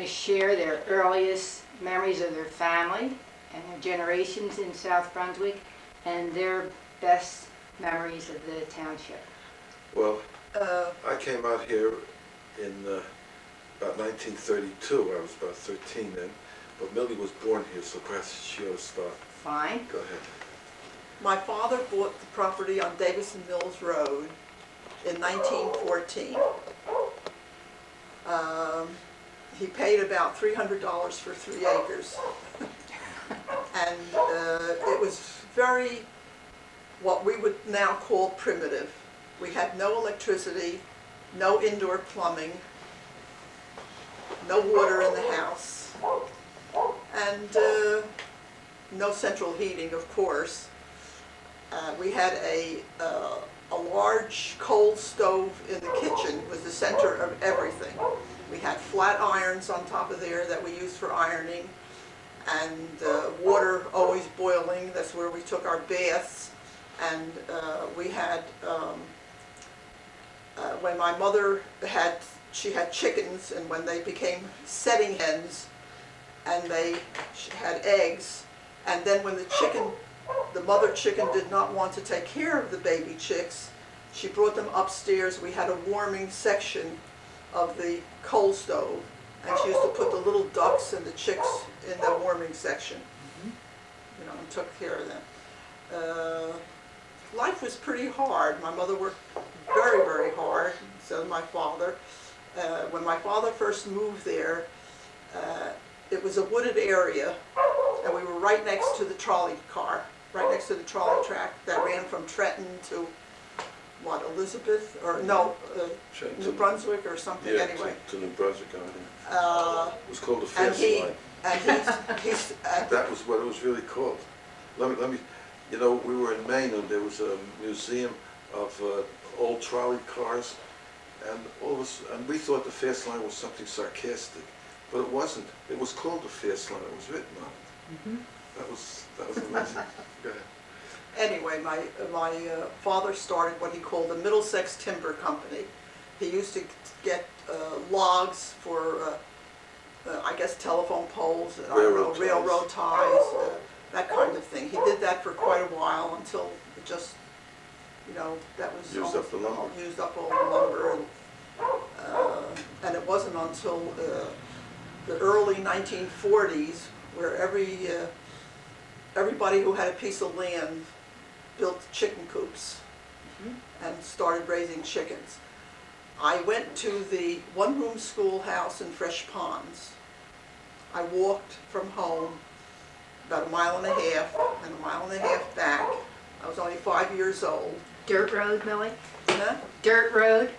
to share their earliest memories of their family and their generations in South Brunswick and their best memories of the township. Well, I came out here in about 1932. I was about 13 then, but Millie was born here, so perhaps she ought to start. Fine. Go ahead. My father bought the property on Davison Mills Road in 1914. He paid about $300 for 3 acres. And it was very, what we would now call primitive. We had no electricity, no indoor plumbing, no water in the house, and no central heating, of course. We had a large coal stove in the kitchen, was the center of everything. We had flat irons on top of there that we used for ironing, and water always boiling. That's where we took our baths. And we had, when my mother she had chickens, and when they became setting hens, and they had eggs, and then when the mother chicken did not want to take care of the baby chicks, she brought them upstairs. We had a warming section of the coal stove, and she used to put the little ducks and the chicks in the warming section, you know, and took care of them. Life was pretty hard. My mother worked very, very hard, so did my father. When my father first moved there, it was a wooded area, and we were right next to the trolley car, right next to the trolley track that ran from Trenton to, what, Elizabeth, or no, New Brunswick or something, Yeah, anyway. to New Brunswick, it was called the And Fast Line. he's That was what it was really called. Let me, you know, we were in Maine, and there was a museum of old trolley cars, and and we thought the Fast Line was something sarcastic, but it wasn't. It was called the Fast Line. It was written on it. That was amazing. Go ahead. Anyway, my father started what he called the Middlesex Timber Company. He used to get logs for, I guess, telephone poles, I don't know, railroad ties, that kind of thing. He did that for quite a while until it just, you know, that was Used up the lumber. Used up all the lumber, and it wasn't until the early 1940s where everybody who had a piece of land built chicken coops and started raising chickens. I went to the one-room schoolhouse in Fresh Ponds. I walked from home about 1.5 miles and 1.5 miles back. I was only 5 years old. Dirt road, Millie? Huh? Dirt road?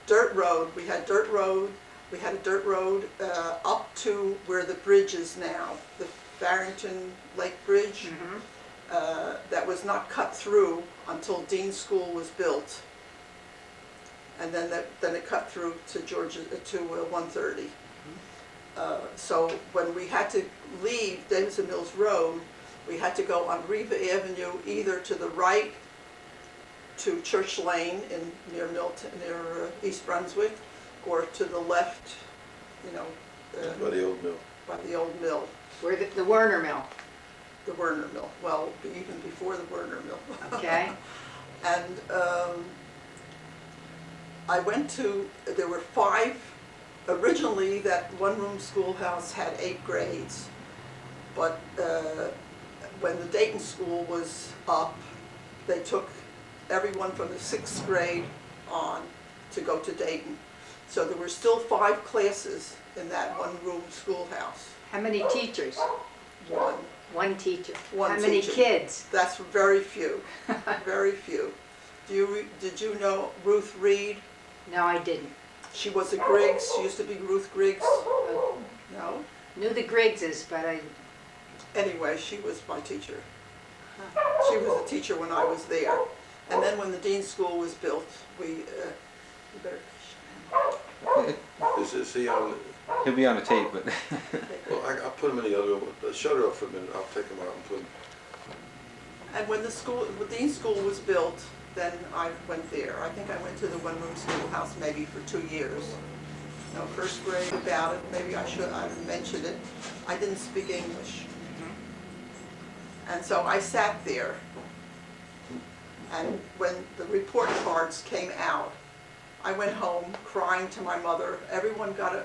Dirt road. We had dirt road. We had a dirt road up to where the bridge is now, the Barrington Lake Bridge. That was not cut through until Dean School was built, and then it cut through to Georgia to 130. So when we had to leave Davison Mills Road, we had to go on Riva Avenue either to the right to Church Lane near East Brunswick, or to the left, you know, By the old mill. by the old mill. Where the Werner Mill. The Werner Mill, well, even before the Werner Mill. Okay. And I went to, there were 5, originally that one-room schoolhouse had 8 grades, but when the Dayton School was up, they took everyone from the 6th grade on to go to Dayton. So there were still 5 classes in that one-room schoolhouse. How many teachers? One. One teacher. One How many teacher. kids? That's very few, very few. Did you know Ruth Reed? No, I didn't. She was a Griggs, she used to be Ruth Griggs. No? Knew the Griggses, but I... Anyway, she was my teacher. She was a teacher when I was there. And then when the Dean School was built, we better... Is he on? He'll be on the tape, but Well, I'll put him in the other room. Shut her up for a minute. I'll take him out and put him. And when the Dean School was built, then I went there. I think I went to the one-room schoolhouse maybe for 2 years. no, first grade about it, maybe I mentioned it. I didn't speak English. And so I sat there, and when the report cards came out, I went home crying to my mother. Everyone got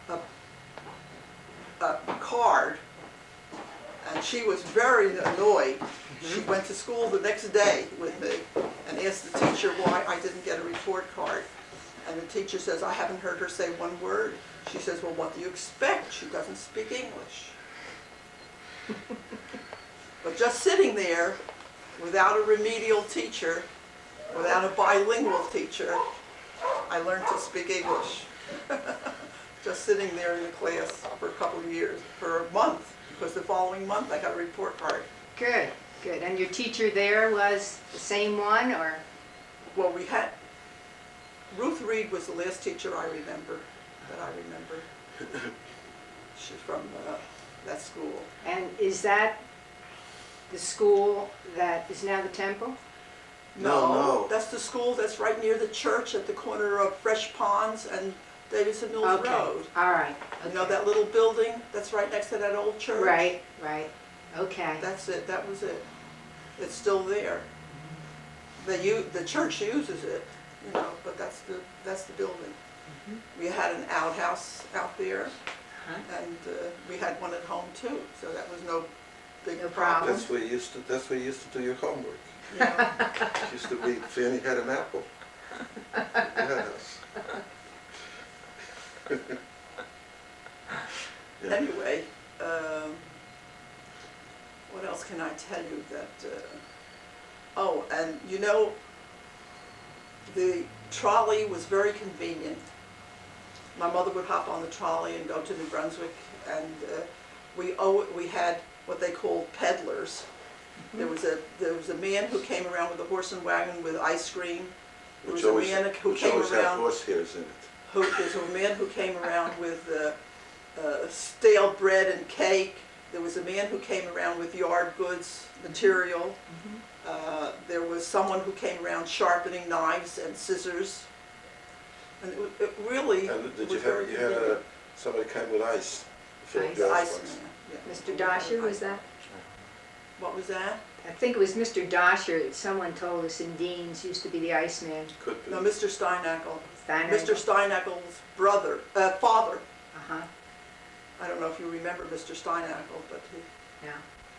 a card, and she was very annoyed. She went to school the next day with me and asked the teacher why I didn't get a report card. And the teacher says, I haven't heard her say one word. She says, well, what do you expect? She doesn't speak English. But just sitting there without a remedial teacher, without a bilingual teacher, I learned to speak English. Just sitting there in the class for a couple of years, for a month, because the following month I got a report card. Good, good. And your teacher there was the same one, or? Well, we had, Ruth Reed was the last teacher I remember, that I remember. She's from that school. And is that the school that is now the Temple? No. That's the school that's right near the church at the corner of Fresh Ponds and Davidson Mills Okay, Road. all right. You know okay. that little building that's right next to that old church? Right, right, okay. That's it, that was it. It's still there. The church uses it, you know, but that's the building. We had an outhouse out there, and we had one at home too, so that was no big No problem. That's where you used to do your homework. You know. It used to be Fanny had an apple. Yes. Yeah. Anyway, what else can I tell you that, oh, and you know, the trolley was very convenient. My mother would hop on the trolley and go to New Brunswick, and we had what they called peddlers. There was a man who came around with a horse and wagon with ice cream. There was a man who came had around. horsehairs in it. There's a man who came around with stale bread and cake. There was a man who came around with yard goods material. There was someone who came around sharpening knives and scissors. And it really And did was you very have, convenient. somebody came with ice? filled Ice. The gas ice box. man, yeah. Mr. Dosher, was that? What was that? I think it was Mr. Dosher, someone told us in Dean's, used to be the Iceman. Could be. No, Mr. Steinackel. Steiner. Mr. Steinackel's father. Uh-huh, I don't know if you remember Mr. Steinackel, but yeah.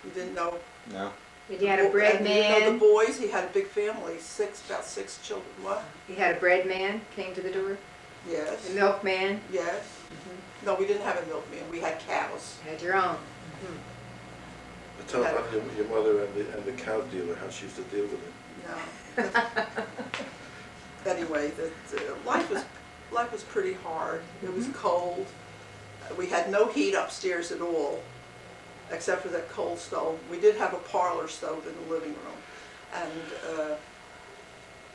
you didn't know. No. And he had a bread And you know the man, boys, he had a big family, about six children. What? he had a bread man, came to the door, Yes. the milkman, Yes. No, we didn't have a milkman. We had cows. you had your own. Tell about your mother and the cow dealer, how she used to deal with it. No. Anyway, life was pretty hard. It was cold. We had no heat upstairs at all, except for that coal stove. We did have a parlor stove in the living room, and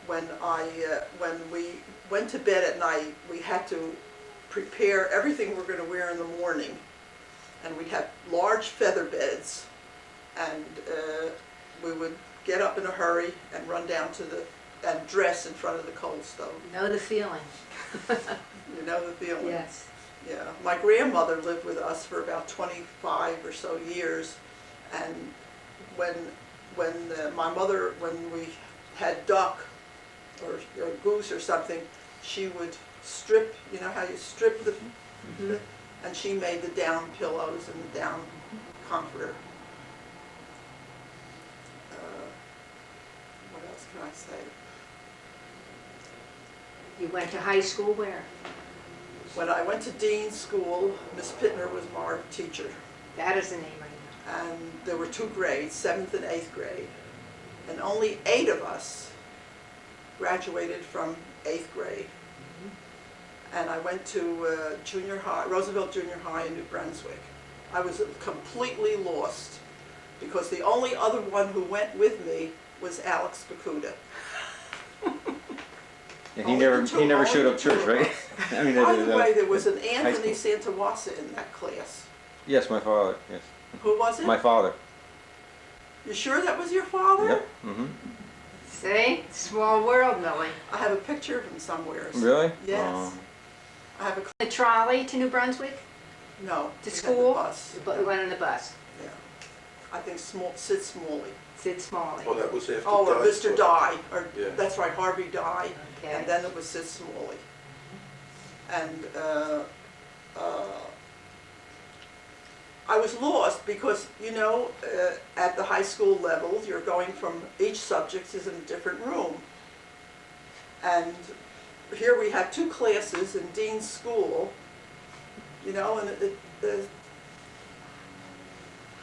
when we went to bed at night, we had to prepare everything we're going to wear in the morning, and we'd have large feather beds, and we would get up in a hurry and run down to and dress in front of the coal stove. Know the feeling. You know the feeling? Yes. Yeah. My grandmother lived with us for about 25 or so years, and when we had duck or goose or something, she would strip, you know how you strip and she made the down pillows and the down comforter. What else can I say? You went to high school where? When I went to Dean's School, Miss Pittner was my teacher, That is the name I know. and there were 2 grades, 7th and 8th grade, and only 8 of us graduated from 8th grade. And I went to junior high, Roosevelt Junior High in New Brunswick. I was completely lost because the only other one who went with me was Alex Bakuda. And he never showed up to church, right? I mean, By the way, there was an high Anthony school. Santawassa in that class. Yes, my father. Yes, Who was it? my father. You sure that was your father? Yep. See? Small world, Millie. I have a picture of him somewhere. Really? Yes. Oh. I have a, The trolley to New Brunswick, no. to we had the school? bus. We went on the bus. Yeah. I think Sid Smalley. Sid Smalley. Oh, that was after Oh, or Dice Mr. Book. Dye, or, Yeah. that's right, Harvey Dye. Okay. And then it was Sid Smalley. And I was lost because, you know, at the high school level, you're going from, each subject is in a different room. And here we had 2 classes in Dean's School, you know, and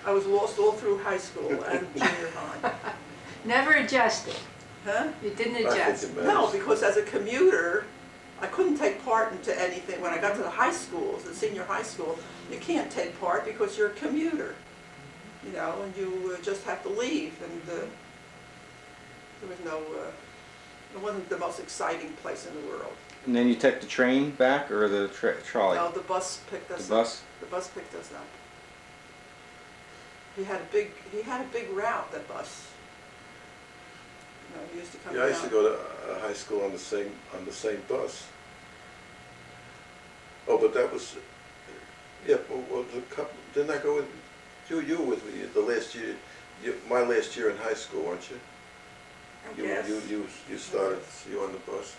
I was lost all through high school and junior high. Never adjusted. Huh? You didn't I think adjust. it No, matters. because as a commuter, I couldn't take part into anything. When I got to the high schools, the senior high school, you can't take part because you're a commuter, you know, and you just have to leave. And there was no, it wasn't the most exciting place in the world. And then you take the train back or the trolley? No, the bus picked us up. The bus? The bus picked us up. He had a big route, that bus. You know, he used to come Yeah, down. I used to go to high school on the same bus. Oh, but that was, yeah, well, didn't I go with, you were with me the last year, my last year in high school, weren't you? Yes. You started, you on the bus.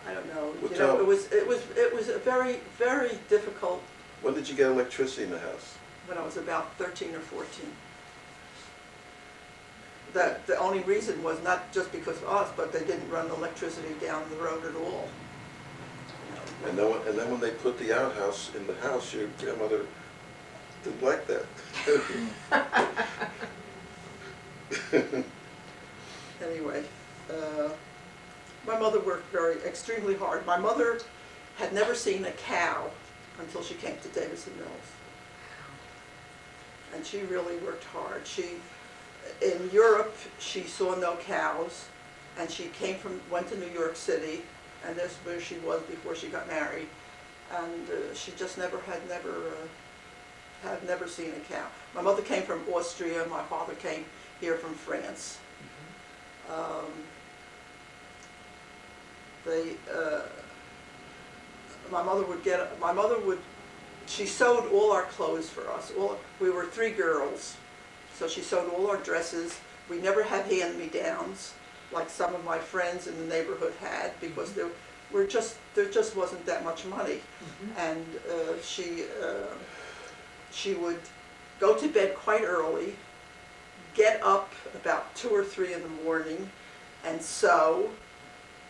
I don't know. Well, You know, tell- it was a very, very difficult When did you get electricity in the house? when I was about 13 or 14. That the only reason was not just because of us, but they didn't run electricity down the road at all. And then when they put the outhouse in the house, your grandmother didn't like that. Anyway, my mother worked extremely hard. My mother had never seen a cow until she came to Davison Mills. And she really worked hard. In Europe, she saw no cows, and she went to New York City, and that's where she was before she got married. And she just had never seen a cow. My mother came from Austria. My father came here from France. She sewed all our clothes for us. We were 3 girls, so she sewed all our dresses. We never had hand-me-downs like some of my friends in the neighborhood had, because there just wasn't that much money. And she would go to bed quite early, get up about 2 or 3 in the morning and sew,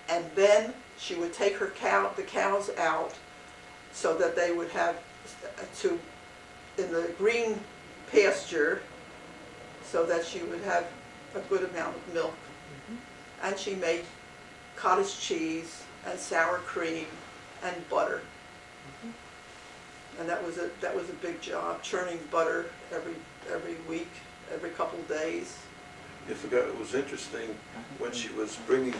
and then she would take the cows out so that they would have in the green pasture, so that she would have a good amount of milk. And she made cottage cheese and sour cream and butter. And that was a big job, churning butter every week, every couple of days. You forgot, it was interesting when she was bringing,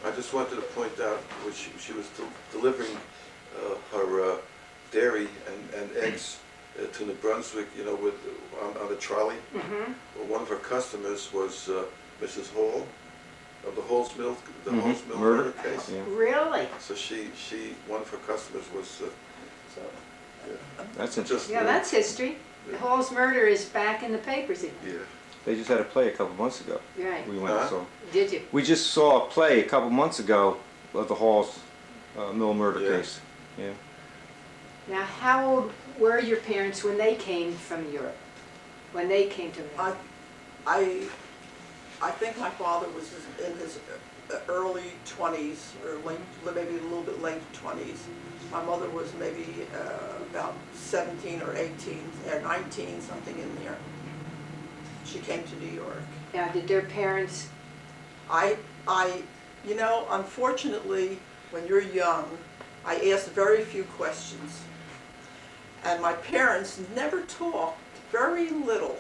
I just wanted to point out when she was delivering her dairy and eggs to New Brunswick, you know, on a trolley. Well, one of her customers was Mrs. Hall of the Halls Mill, Halls Mill murder case. Yeah. Really? So one of her customers was, So That's interesting. just. Yeah, that's history. The Hall's murder is back in the papers. Yeah. They just had a play a couple months ago. Right. We went and Huh? saw. Did you? We just saw a play a couple months ago of the Halls Mill murder Yeah. case. Yeah. Now, how old were your parents when they came from Europe? When they came to America? I think my father was in his early 20s, or maybe a little bit late 20s. My mother was maybe about 17 or 18, or 19, something in there. She came to New York. Now, did their parents? You know, unfortunately, when you're young, I asked very few questions. And my parents never talked, very little,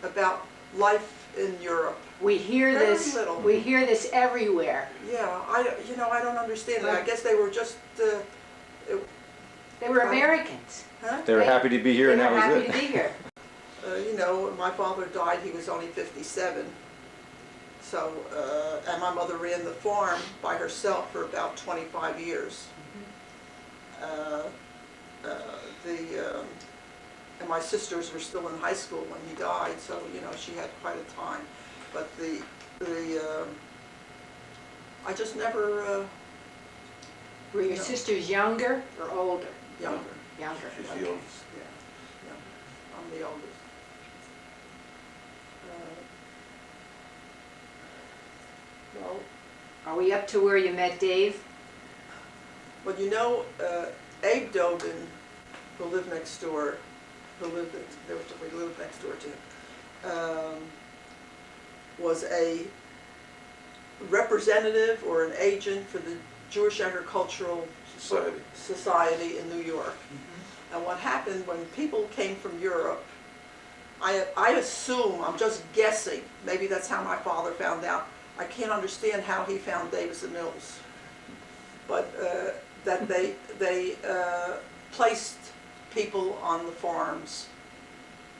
about life in Europe. We hear Very this. little. We hear this everywhere. Yeah, I don't understand it. I guess they were just, They were Americans. huh? They were happy to be here, and They that were was happy it. to be here. you know, my father died, he was only 57. So, and my mother ran the farm by herself for about 25 years. Uh, and my sisters were still in high school when he died, so, you know, she had quite a time. But I just never, Were your No. sisters younger or older? younger. Younger. She's okay. the oldest. Yeah, I'm the oldest. Well, Are we up to where you met Dave? well, you know, Abe Dobin, who lived next door, we lived next door to him, was a representative or an agent for the Jewish Agricultural Society. in New York. And what happened when people came from Europe, I assume, I'm just guessing, maybe that's how my father found out. I can't understand how he found Davis and Mills. But that they placed people on the farms,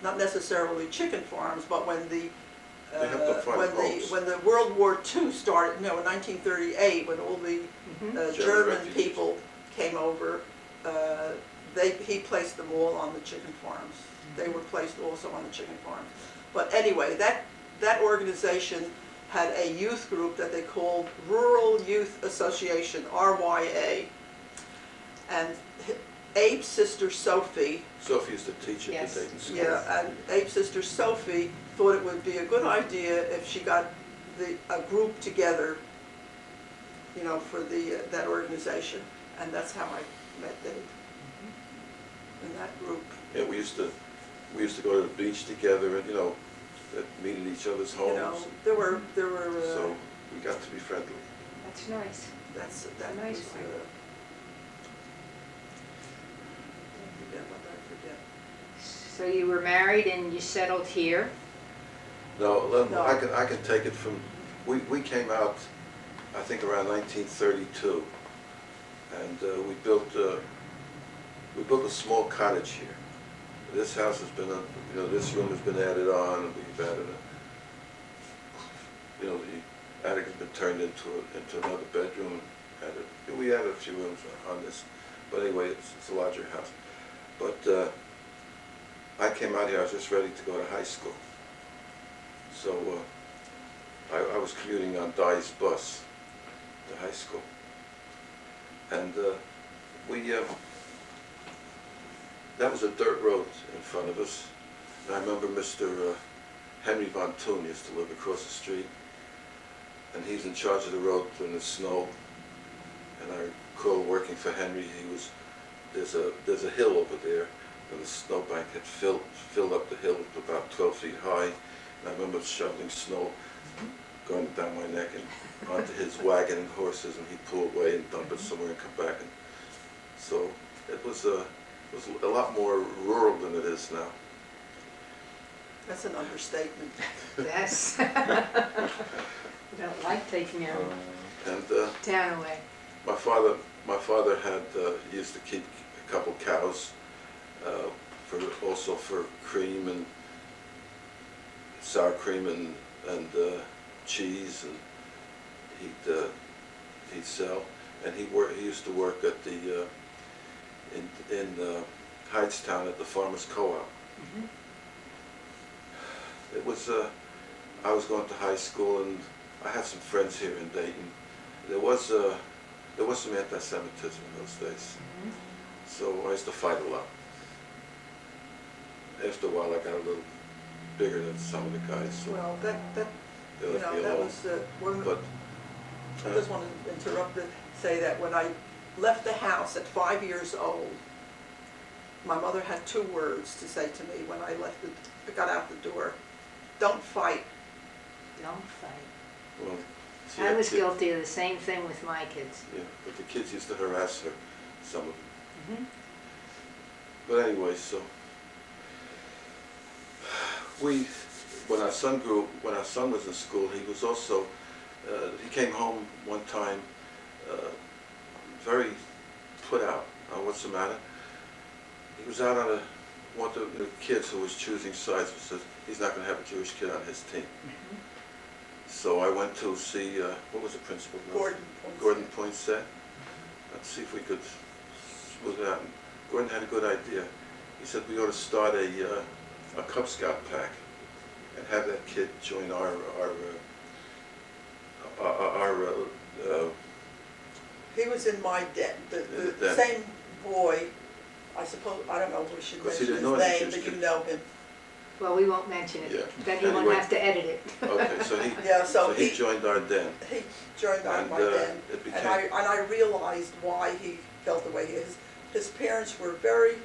not necessarily chicken farms, but when the They helped them find homes. when the World War II started, no, in 1938, when all the German refugees. people came over, he placed them all on the chicken farms. They were placed also on the chicken farms. But anyway, that organization had a youth group that they called Rural Youth Association, RYA. And Abe's sister Sophie, Sophie is the teacher at Yes. the Dayton School. yeah, and Abe's sister Sophie thought it would be a good idea if she got a group together, you know, for that organization. And that's how I met Dave, in that group. Yeah, we used to go to the beach together and, you know, meet at each other's You know, homes. there were, So we got to be friendly. That's nice. that nice was, one. what did I forget? So you were married and you settled here? No, No. I can take it from, we came out, I think around 1932, and we built a small cottage here. This house has been, you know, this room has been added on, and we've added you know, the attic has been turned into another bedroom. We added a few rooms on this, but anyway, it's a larger house. But I came out here, I was just ready to go to high school. So I was commuting on Dye's bus to high school. And that was a dirt road in front of us. And I remember Mr. Henry Von Thun used to live across the street. And he's in charge of the road in the snow. And I recall working for Henry, there's a hill over there, and the snowbank had filled up the hill to about 12 feet high. And I remember shoveling snow going down my neck and onto his wagon and horses, and he'd pull away and dump it somewhere and come back. And so it was a lot more rural than it is now. That's an understatement. Yes. You don't like taking your And town away. my father had used to keep a couple cows also for cream and sour cream and cheese, and he'd sell. And he used to work at the in Hightstown at the Farmers Co-op. It was I was going to high school, and I had some friends here in Dayton. There was some anti-Semitism in those days, so I used to fight a lot. After a while, I got a little bigger than some of the guys, so Well, that they you left know, me that alone. was one. But I just want to interrupt and say that when I left the house at 5 years old, my mother had two words to say to me when I got out the door: "Don't fight." Don't fight. well, she I had was kid- guilty of the same thing with my kids. Yeah, but the kids used to harass her, some of them. Mhm. But anyway, so when our son was in school, he was also, he came home one time very put out. What's the matter? He was out on one of the kids who was choosing sides said he's not going to have a Jewish kid on his team. So I went to see, what was the principal? Gordon Poinsett. Let's see if we could smooth it out. And Gordon had a good idea. He said we ought to start a Cub Scout pack and have that kid join our He was in my den, the same boy, I suppose, I don't know if we should Because he mention didn't his know any name, Jewish but you kid. know him. Well, we won't mention it. Yeah. Then he won't Anyway. have to edit it. Okay, so he, Yeah, so he he, joined our den. he joined on And, my den, it and I realized why he felt the way he is. His parents were very